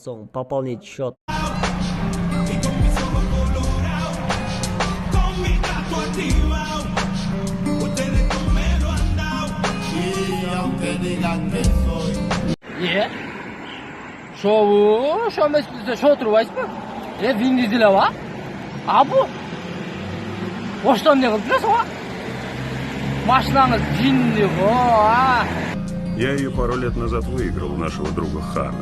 соң пополнить счет. Шоу, шо емес бізде шо тұрбайсыз ба? Вин Дизель ва? Абу? Оштан не қылып жүресің ва? Машинаңыз жинный ғой, Я ее пару лет назад выиграл у нашего друга Хана.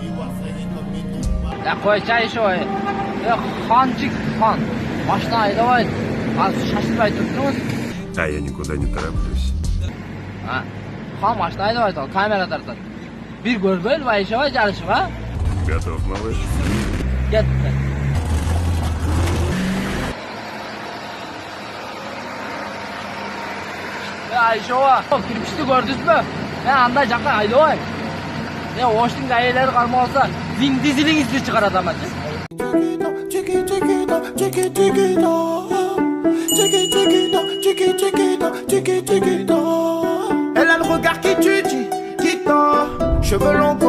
Қой, чай шо, ханчик, хан. Машина айдавай, аз шашылмай тұрсыңыз. А я никуда не тороплюсь. Хан машина айдавай тұр, камера тартады. Bir görbeyle var işe var çalışım ha? Готов, малыш? Gitti. Ya işe var. Kirpişti gördünüz mü? Anda жаққа ayda var. Oştun gayeleri kalma olsa Vin Diesel'in ismi çıkar adama. Elle a le regard qui tue, qui tord. Cheveux longs